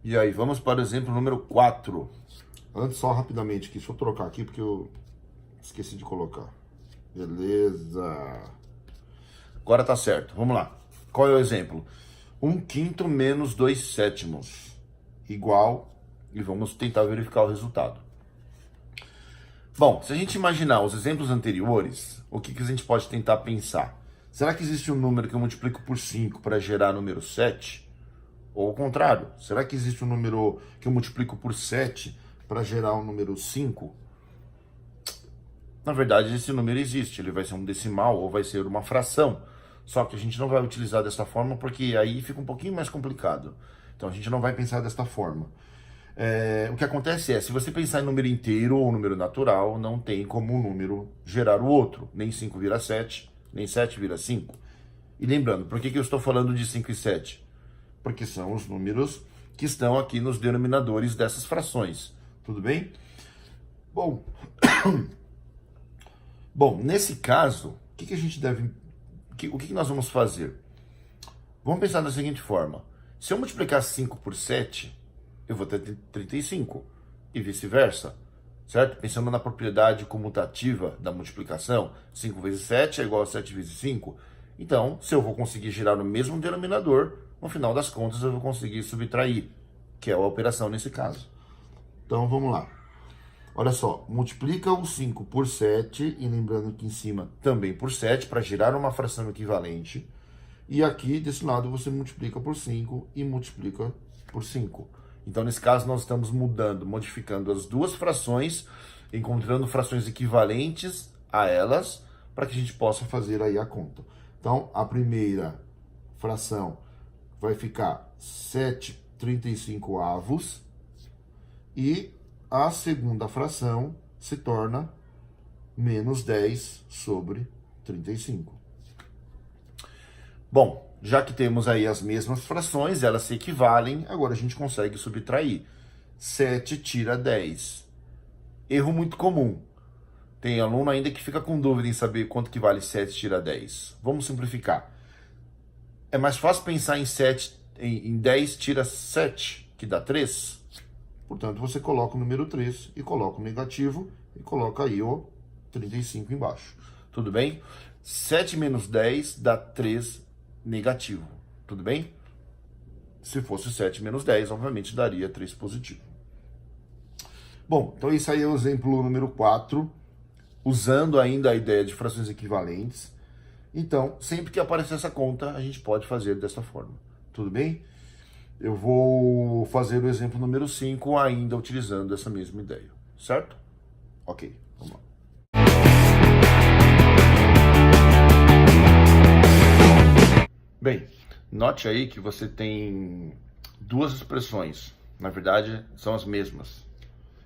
E aí, vamos para o exemplo número 4. Antes, só rapidamente aqui, deixa eu trocar aqui porque eu esqueci de colocar. Beleza. Agora tá certo, vamos lá. Qual é o exemplo? 1/5 menos 2/7 igual, e vamos tentar verificar o resultado. Bom, se a gente imaginar os exemplos anteriores, o que a gente pode tentar pensar? Será que existe um número que eu multiplico por 5 para gerar número 7? Ou ao contrário, será que existe um número que eu multiplico por 7 para gerar o número 5? Na verdade, esse número existe, ele vai ser um decimal ou vai ser uma fração. Só que a gente não vai utilizar dessa forma porque aí fica um pouquinho mais complicado. Então a gente não vai pensar desta forma. O que acontece é, se você pensar em número inteiro ou número natural, não tem como um número gerar o outro. Nem 5 vira 7, nem 7 vira 5. E lembrando, por que eu estou falando de 5 e 7? Porque são os números que estão aqui nos denominadores dessas frações. Tudo bem? Bom, nesse caso, o que a gente deve... O que nós vamos fazer? Vamos pensar da seguinte forma. Se eu multiplicar 5 por 7, eu vou ter 35. E vice-versa. Certo? Pensando na propriedade comutativa da multiplicação, 5 vezes 7 é igual a 7 vezes 5. Então, se eu vou conseguir girar no mesmo denominador, no final das contas eu vou conseguir subtrair, que é a operação nesse caso. Então, vamos lá. Olha só, multiplica o 5 por 7, e lembrando que em cima também por 7, para gerar uma fração equivalente. E aqui, desse lado, você multiplica por 5 e multiplica por 5. Então, nesse caso, nós estamos modificando as duas frações, encontrando frações equivalentes a elas, para que a gente possa fazer aí a conta. Então, a primeira fração vai ficar 7/35, e a segunda fração se torna menos 10 sobre 35. Bom, já que temos aí as mesmas frações, elas se equivalem, agora a gente consegue subtrair. 7 tira 10. Erro muito comum. Tem aluno ainda que fica com dúvida em saber quanto que vale 7 tira 10. Vamos simplificar. É mais fácil pensar em 10 tira 7, que dá 3. Portanto, você coloca o número 3 e coloca o negativo e coloca aí o 35 embaixo. Tudo bem? 7 menos 10 dá 3 negativo. Tudo bem? Se fosse 7 menos 10, obviamente daria 3 positivo. Bom, então isso aí é o exemplo número 4, usando ainda a ideia de frações equivalentes. Então, sempre que aparecer essa conta, a gente pode fazer dessa forma. Tudo bem? Eu vou fazer o exemplo número 5 ainda utilizando essa mesma ideia, certo? Ok, vamos lá. Bem, note aí que você tem duas expressões. Na verdade, são as mesmas.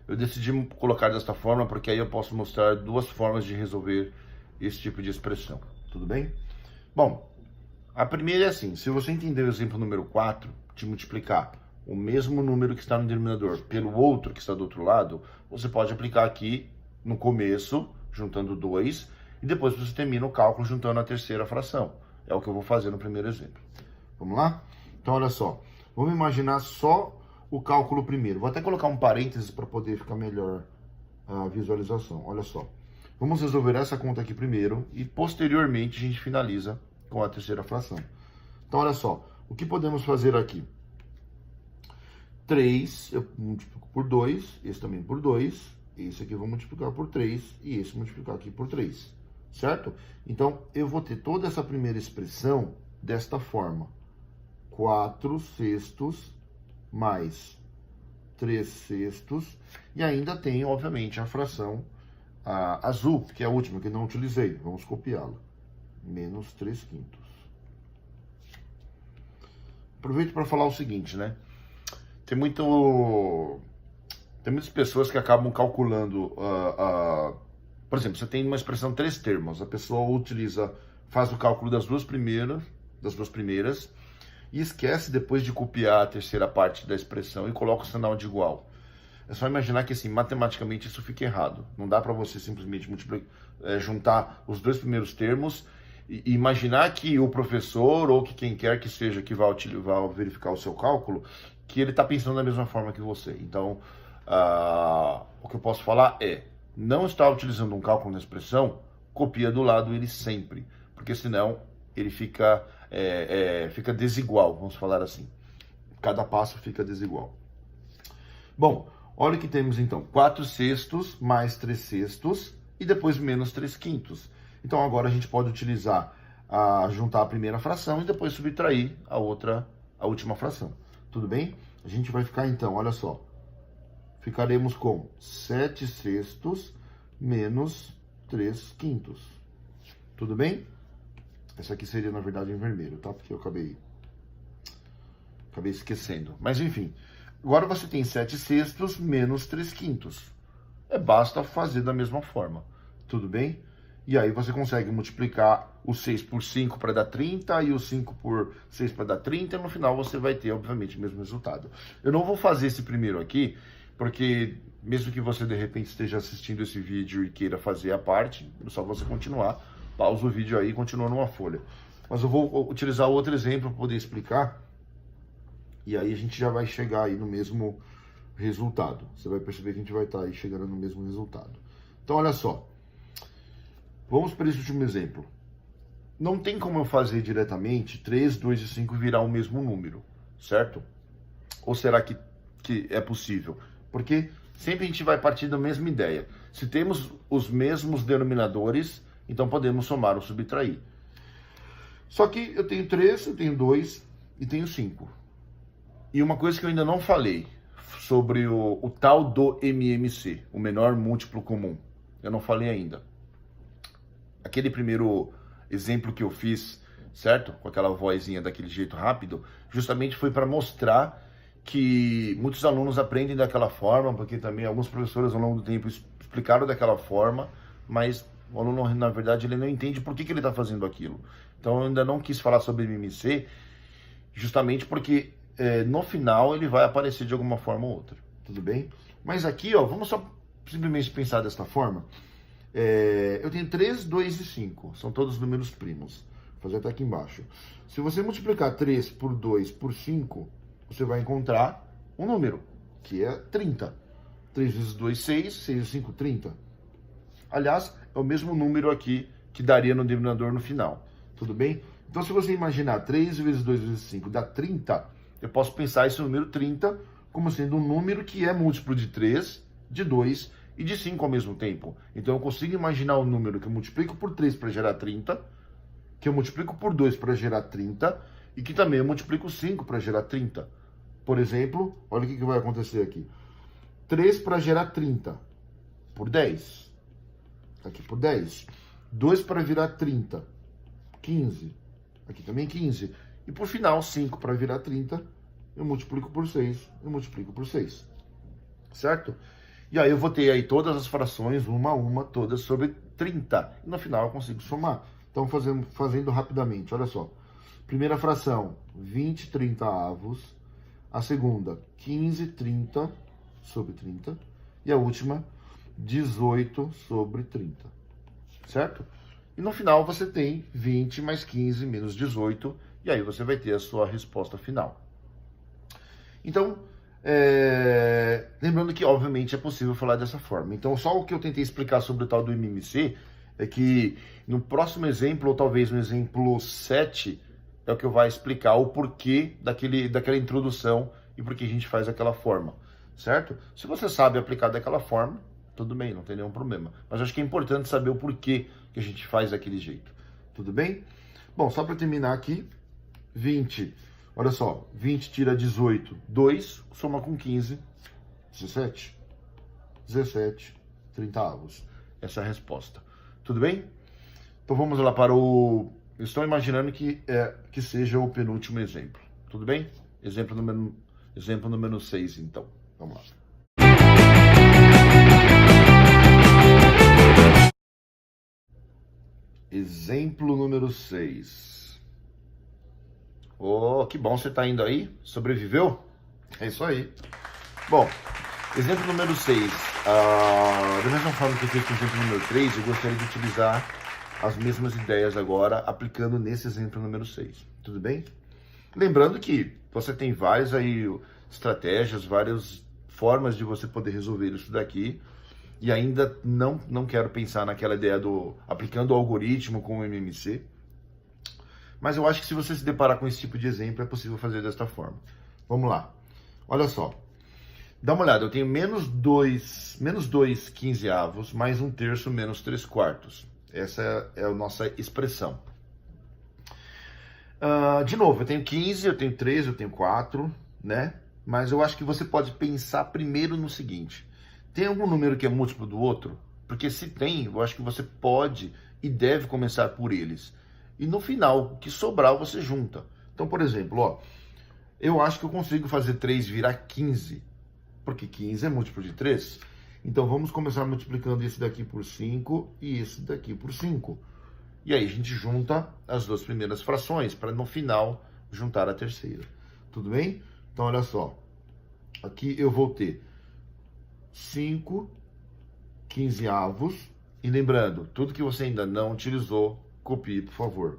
Eu decidi colocar desta forma porque aí eu posso mostrar duas formas de resolver esse tipo de expressão. Tudo bem? Bom, a primeira é assim. Se você entender o exemplo número 4, de multiplicar o mesmo número que está no denominador pelo outro que está do outro lado, você pode aplicar aqui no começo, juntando 2, e depois você termina o cálculo juntando a terceira fração. É o que eu vou fazer no primeiro exemplo. Vamos lá? Então, olha só. Vamos imaginar só o cálculo primeiro. Vou até colocar um parênteses para poder ficar melhor a visualização. Olha só. Vamos resolver essa conta aqui primeiro e, posteriormente, a gente finaliza com a terceira fração. Então, olha só. O que podemos fazer aqui? 3, eu multiplico por 2, esse também por 2, esse aqui eu vou multiplicar por 3, e esse multiplicar aqui por 3, certo? Então, eu vou ter toda essa primeira expressão desta forma. 4/6 mais 3/6, e ainda tem, obviamente, a fração azul, que é a última, que não utilizei. Vamos copiá-la. Menos 3/5. Aproveito para falar o seguinte, né? Tem muitas pessoas que acabam calculando, por exemplo, você tem uma expressão 3 termos, a pessoa faz o cálculo das duas primeiras, e esquece depois de copiar a terceira parte da expressão e coloca o sinal de igual. É só imaginar que, assim, matematicamente isso fica errado. Não dá para você simplesmente juntar os dois primeiros termos e imaginar que o professor ou que quem quer que seja que vai verificar o seu cálculo que ele está pensando da mesma forma que você. Então, o que eu posso falar é, não está utilizando um cálculo na expressão, copia do lado ele sempre, porque senão ele fica desigual, vamos falar assim. Cada passo fica desigual. Bom, olha o que temos então, 4/6 mais 3/6 e depois menos 3/5. Então agora a gente pode utilizar, juntar a primeira fração e depois subtrair a última fração. Tudo bem? A gente vai ficar então, olha só, ficaremos com 7/6 menos 3/5. Tudo bem? Essa aqui seria, na verdade, em vermelho, tá? Porque eu acabei esquecendo. Mas, enfim. Agora você tem 7/6 menos 3/5. Basta fazer da mesma forma. Tudo bem? E aí você consegue multiplicar o 6 por 5 para dar 30 e o 5 por 6 para dar 30. E no final você vai ter, obviamente, o mesmo resultado. Eu não vou fazer esse primeiro aqui, porque mesmo que você, de repente, esteja assistindo esse vídeo e queira fazer a parte, é só você continuar. Pausa o vídeo aí e continua numa folha. Mas eu vou utilizar outro exemplo para poder explicar. E aí a gente já vai chegar aí no mesmo resultado. Você vai perceber que a gente vai estar aí chegando no mesmo resultado. Então, olha só. Vamos para esse último exemplo. Não tem como eu fazer diretamente 3, 2 e 5 virar o mesmo número, certo? Ou será que é possível? Porque sempre a gente vai partir da mesma ideia. Se temos os mesmos denominadores, então podemos somar ou subtrair. Só que eu tenho 3, eu tenho 2 e tenho 5. E uma coisa que eu ainda não falei sobre o tal do MMC, o menor múltiplo comum. Eu não falei ainda. Aquele primeiro exemplo que eu fiz, certo? Com aquela vozinha daquele jeito rápido, justamente foi para mostrar que muitos alunos aprendem daquela forma, porque também alguns professores ao longo do tempo explicaram daquela forma, mas o aluno, na verdade, ele não entende por que ele está fazendo aquilo. Então, eu ainda não quis falar sobre MMC, justamente porque no final ele vai aparecer de alguma forma ou outra. Tudo bem? Mas aqui, ó, vamos só simplesmente pensar desta forma. Eu tenho 3, 2 e 5. São todos números primos. Vou fazer até aqui embaixo. Se você multiplicar 3 por 2 por 5, você vai encontrar um número, que é 30. 3 vezes 2, 6. 6 vezes 5, 30. Aliás, é o mesmo número aqui que daria no denominador no final. Tudo bem? Então, se você imaginar 3 vezes 2 vezes 5 dá 30, eu posso pensar esse número 30 como sendo um número que é múltiplo de 3, de 2 e de 5 ao mesmo tempo. Então, eu consigo imaginar um número que eu multiplico por 3 para gerar 30, que eu multiplico por 2 para gerar 30 e que também eu multiplico 5 para gerar 30. Por exemplo, olha o que vai acontecer aqui. 3 para gerar 30 por 10. Aqui por 10. 2 para virar 30. 15. Aqui também 15. E por final, 5 para virar 30, eu multiplico por 6, eu multiplico por 6. Certo? E aí eu vou ter aí todas as frações, uma a uma, todas sobre 30. E no final eu consigo somar. Então, fazendo rapidamente, olha só. Primeira fração, 20 30avos. A segunda, 15 30 sobre 30. E a última, 18 sobre 30. Certo? E no final você tem 20 mais 15 menos 18. E aí você vai ter a sua resposta final. Então, lembrando que, obviamente, é possível falar dessa forma. Então, só o que eu tentei explicar sobre o tal do MMC é que no próximo exemplo, ou talvez no exemplo 7, é o que eu vou explicar o porquê daquela introdução e por que a gente faz daquela forma, certo? Se você sabe aplicar daquela forma, tudo bem, não tem nenhum problema. Mas acho que é importante saber o porquê que a gente faz daquele jeito. Tudo bem? Bom, só para terminar aqui, 20, olha só, 20 tira 18, 2, soma com 15, 17. 17 30avos. Essa é a resposta. Tudo bem? Então vamos lá para o... Estou imaginando que seja o penúltimo exemplo. Tudo bem? Exemplo número 6, então. Vamos lá. Exemplo número 6. Oh, que bom, você está indo aí? Sobreviveu? É isso aí. Bom, exemplo número 6. Da mesma forma que eu fiz com o exemplo número 3, eu gostaria de utilizar as mesmas ideias agora, aplicando nesse exemplo número 6. Tudo bem? Lembrando que você tem vários aí, estratégias, várias formas de você poder resolver isso daqui. E ainda não quero pensar naquela ideia do aplicando o algoritmo com o MMC. Mas eu acho que se você se deparar com esse tipo de exemplo, é possível fazer desta forma. Vamos lá. Olha só. Dá uma olhada, eu tenho menos 2 quinzeavos, mais 1/3 menos 3/4. Essa é a nossa expressão. De novo, eu tenho 15, eu tenho 13, eu tenho 4, né? Mas eu acho que você pode pensar primeiro no seguinte. Tem algum número que é múltiplo do outro? Porque se tem, eu acho que você pode e deve começar por eles. E no final, o que sobrar, você junta. Então, por exemplo, ó, eu acho que eu consigo fazer 3 virar 15. Porque 15 é múltiplo de 3. Então, vamos começar multiplicando esse daqui por 5 e esse daqui por 5. E aí, a gente junta as duas primeiras frações para, no final, juntar a terceira. Tudo bem? Então, olha só. Aqui eu vou ter 5 quinzeavos. E lembrando, tudo que você ainda não utilizou, copie, por favor.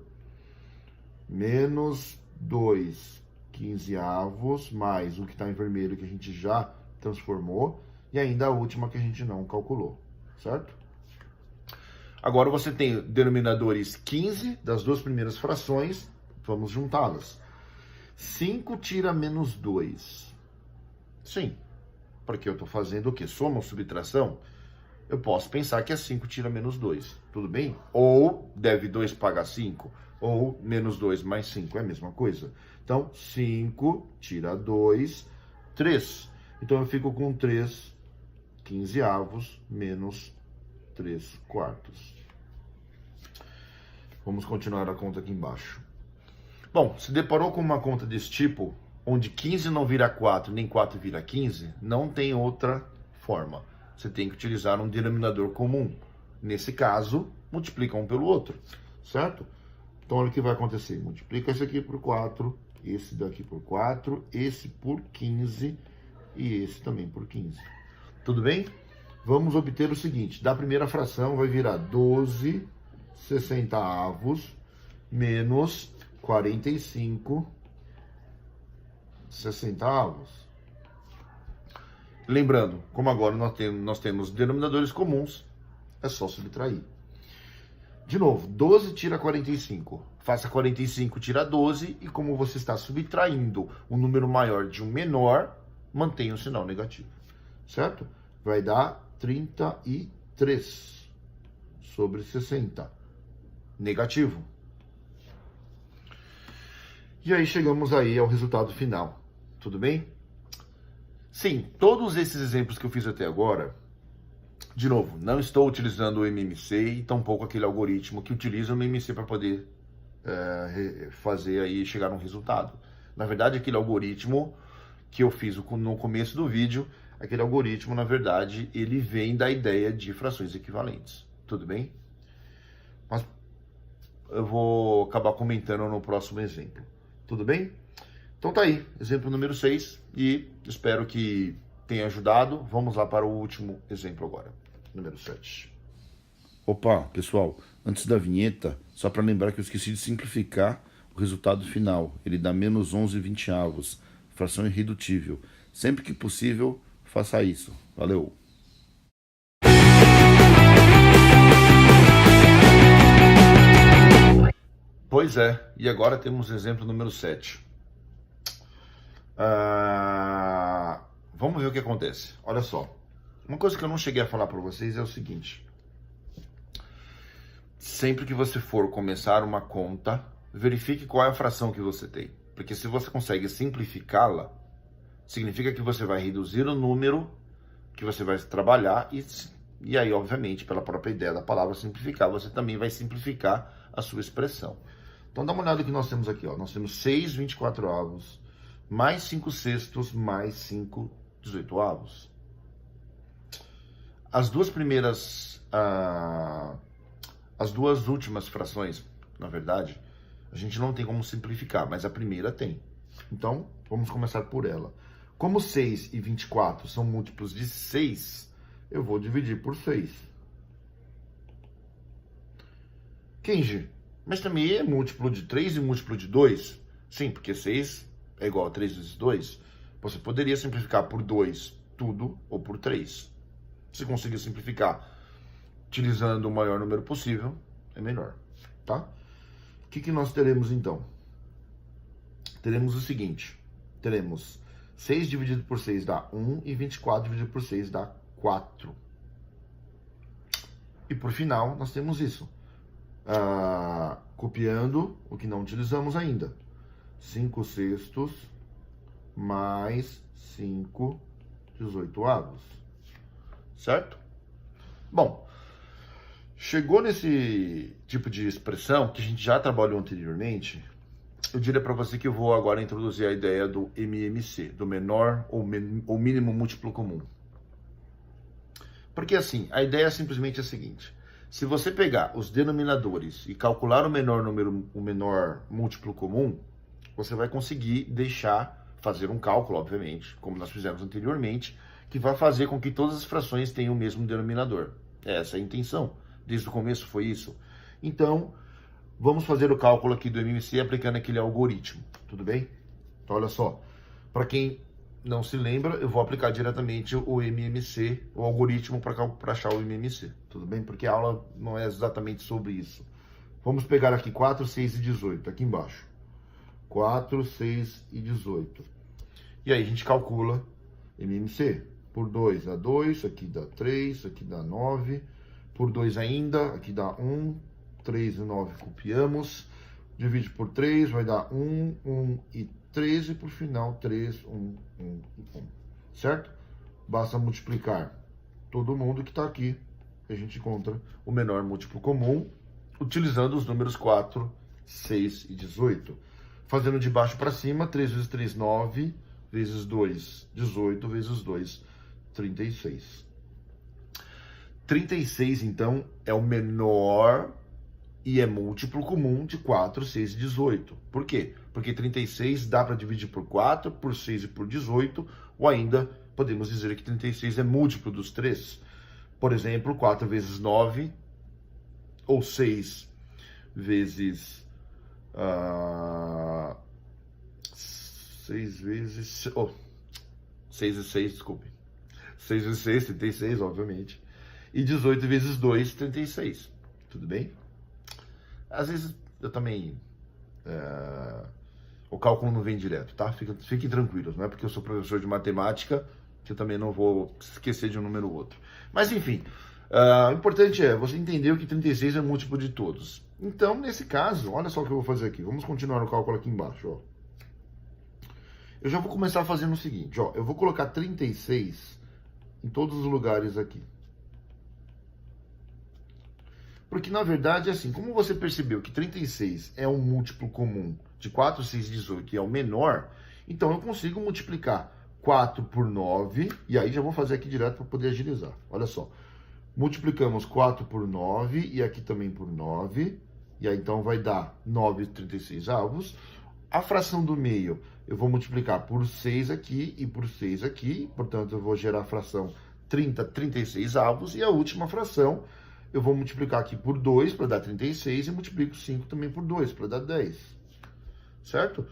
Menos 2 quinzeavos, mais o que está em vermelho que a gente já transformou. E ainda a última que a gente não calculou, certo? Agora você tem denominadores 15 das duas primeiras frações. Vamos juntá-las. 5 tira menos 2. Sim, porque eu estou fazendo o quê? Soma ou subtração? Eu posso pensar que é 5 tira menos 2, tudo bem? Ou deve 2 pagar 5, ou menos 2 mais 5, é a mesma coisa. Então, 5 tira 2, 3. Então, eu fico com 3 quinzeavos menos 3/4. Vamos continuar a conta aqui embaixo. Bom, se deparou com uma conta desse tipo, onde 15 não vira 4, nem 4 vira 15, não tem outra forma. Você tem que utilizar um denominador comum. Nesse caso, multiplica um pelo outro, certo? Então, olha o que vai acontecer. Multiplica esse aqui por 4, esse daqui por 4, esse por 15 e esse também por 15. Tudo bem? Vamos obter o seguinte. Da primeira fração vai virar 12 sessentavos menos 45 sessentavos. Lembrando, como agora nós temos denominadores comuns, é só subtrair. De novo, 12 tira 45. Faça 45 tira 12 e como você está subtraindo um número maior de um menor, mantenha o sinal negativo. Certo? Vai dar 33 sobre 60. Negativo. E aí chegamos aí ao resultado final. Tudo bem? Sim, todos esses exemplos que eu fiz até agora, de novo, não estou utilizando o MMC e tampouco aquele algoritmo que utiliza o MMC para poder fazer aí chegar a um resultado. Na verdade, aquele algoritmo que eu fiz no começo do vídeo, aquele algoritmo, na verdade, ele vem da ideia de frações equivalentes. Tudo bem? Mas eu vou acabar comentando no próximo exemplo. Tudo bem? Então tá aí, exemplo número 6, e espero que tenha ajudado. Vamos lá para o último exemplo agora, número 7. Opa, pessoal, antes da vinheta, só para lembrar que eu esqueci de simplificar o resultado final. Ele dá menos 11/20, fração irredutível. Sempre que possível, faça isso. Valeu! Pois é, e agora temos o exemplo número 7. Vamos ver o que acontece. Olha só, uma coisa que eu não cheguei a falar para vocês é o seguinte. Sempre que você for começar uma conta, verifique qual é a fração que você tem. Porque se você consegue simplificá-la, significa que você vai reduzir o número que você vai trabalhar e aí, obviamente, pela própria ideia da palavra simplificar, você também vai simplificar a sua expressão. Então, dá uma olhada no que nós temos aqui. Ó. Nós temos 6/24, mais 5/6, mais 5/18. As duas primeiras... As duas últimas frações, na verdade, a gente não tem como simplificar, mas a primeira tem. Então, vamos começar por ela. Como 6 e 24 são múltiplos de 6, eu vou dividir por 6. Kenji, mas também é múltiplo de 3 e múltiplo de 2? Sim, porque 6 é igual a 3 vezes 2. Você poderia simplificar por 2 tudo ou por 3. Se conseguir simplificar utilizando o maior número possível, é melhor, tá? O que nós teremos então? Teremos o seguinte, teremos 6 dividido por 6 dá 1 e 24 dividido por 6 dá 4. E por final, nós temos isso. Copiando o que não utilizamos ainda. 5 sextos mais 5 18avos. Certo? Bom, chegou nesse tipo de expressão que a gente já trabalhou anteriormente, eu diria para você que eu vou agora introduzir a ideia do MMC, do menor ou mínimo múltiplo comum. Porque assim, a ideia é simplesmente a seguinte: se você pegar os denominadores e calcular o menor múltiplo comum, você vai conseguir fazer um cálculo, obviamente, como nós fizemos anteriormente, que vai fazer com que todas as frações tenham o mesmo denominador. Essa é a intenção. Desde o começo foi isso. Então, vamos fazer o cálculo aqui do MMC aplicando aquele algoritmo, tudo bem? Então, olha só, para quem não se lembra, eu vou aplicar diretamente o MMC, o algoritmo para achar o MMC, tudo bem? Porque a aula não é exatamente sobre isso. Vamos pegar aqui 4, 6 e 18, aqui embaixo. 4, 6 e 18. E aí a gente calcula MMC. Por 2 dá 2, aqui dá 3, aqui dá 9. Por 2 ainda, aqui dá 1, 3 e 9 copiamos. Divide por 3, vai dar 1, 1 e 13. Por final, 3, 1, 1 e 1. Certo? Basta multiplicar todo mundo que está aqui. A gente encontra o menor múltiplo comum, utilizando os números 4, 6 e 18. Fazendo de baixo para cima, 3 vezes 3, 9, vezes 2, 18, vezes 2, 36. 36, então, é o menor e é múltiplo comum de 4, 6 e 18. Por quê? Porque 36 dá para dividir por 4, por 6 e por 18, ou ainda podemos dizer que 36 é múltiplo dos 3. Por exemplo, 4 vezes 9, ou 6 vezes... 6 vezes... 6 e 6, desculpe. 6 vezes 6, 36, obviamente. E 18 vezes 2, 36. Tudo bem? Às vezes eu também... o cálculo não vem direto, tá? Fiquem tranquilos, não é porque eu sou professor de matemática que eu também não vou esquecer de um número ou outro. Mas enfim, o importante é você entender que 36 é múltiplo de todos. Então, nesse caso, olha só o que eu vou fazer aqui. Vamos continuar o cálculo aqui embaixo, ó. Eu já vou começar fazendo o seguinte, ó. Eu vou colocar 36 em todos os lugares aqui. Porque, na verdade, assim, como você percebeu que 36 é um múltiplo comum de 4, 6 e 18 e é o menor, então eu consigo multiplicar 4 por 9, e aí já vou fazer aqui direto para poder agilizar. Olha só. Multiplicamos 4 por 9, e aqui também por 9, e aí então vai dar 9 36 avos. A fração do meio eu vou multiplicar por 6 aqui e por 6 aqui, portanto eu vou gerar a fração 30 36 avos, e a última fração eu vou multiplicar aqui por 2 para dar 36 e multiplico 5 também por 2 para dar 10. Certo?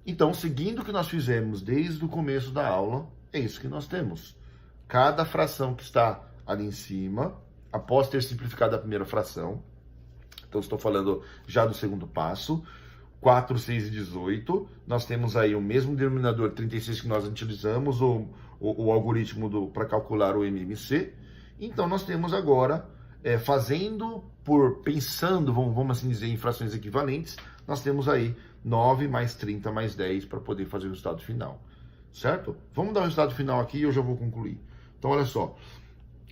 Então, seguindo o que nós fizemos desde o começo da aula, é isso que nós temos. Cada fração que está ali em cima, após ter simplificado a primeira fração, então estou falando já do segundo passo, 4, 6 e 18, nós temos aí o mesmo denominador 36 que nós utilizamos, o algoritmo para calcular o MMC. Então nós temos agora, pensando, vamos assim dizer, em frações equivalentes, nós temos aí 9 mais 30 mais 10 para poder fazer o resultado final, certo? Vamos dar o resultado final aqui e eu já vou concluir. Então olha só,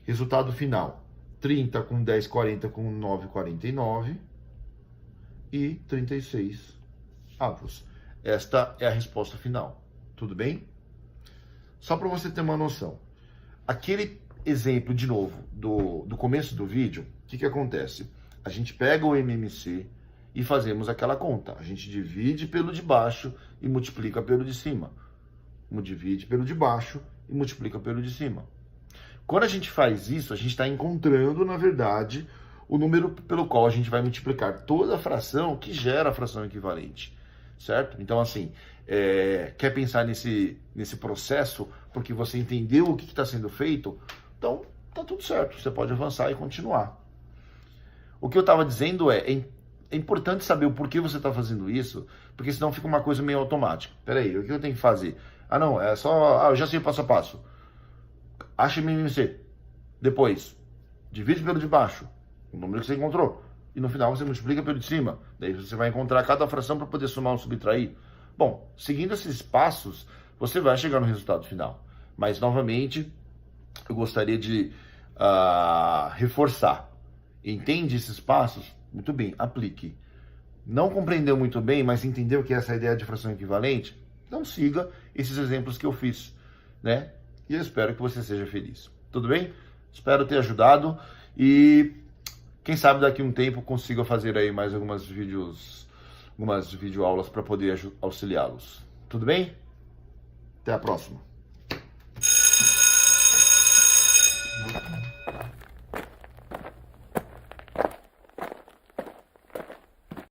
resultado final, 30 com 10, 40 com 9, 49 e 36 avos. Esta é a resposta final, tudo bem? Só para você ter uma noção, aquele exemplo, de novo, do começo do vídeo, o que acontece? A gente pega o MMC e fazemos aquela conta. A gente divide pelo de baixo e multiplica pelo de cima. Divide pelo de baixo e multiplica pelo de cima. Quando a gente faz isso, a gente está encontrando, na verdade, o número pelo qual a gente vai multiplicar toda a fração que gera a fração equivalente. certo? Então, assim, quer pensar nesse processo porque você entendeu o que está sendo feito, então tá tudo certo, você pode avançar e continuar. O que eu estava dizendo é importante saber o porquê você está fazendo isso, porque senão fica uma coisa meio automática. Peraí, o que eu tenho que fazer? Ah, não, é só... eu já sei o passo a passo. Acha MMC. Depois, divide pelo de baixo, o número que você encontrou. E no final você multiplica pelo de cima. Daí você vai encontrar cada fração para poder somar ou subtrair. Bom, seguindo esses passos, você vai chegar no resultado final. Mas, novamente, eu gostaria de reforçar. Entende esses passos? Muito bem, aplique. Não compreendeu muito bem, mas entendeu que essa é a ideia de fração equivalente? Então siga esses exemplos que eu fiz, né? E eu espero que você seja feliz. Tudo bem? Espero ter ajudado e quem sabe daqui a um tempo consiga fazer aí mais algumas videoaulas para poder auxiliá-los. Tudo bem? Até a próxima.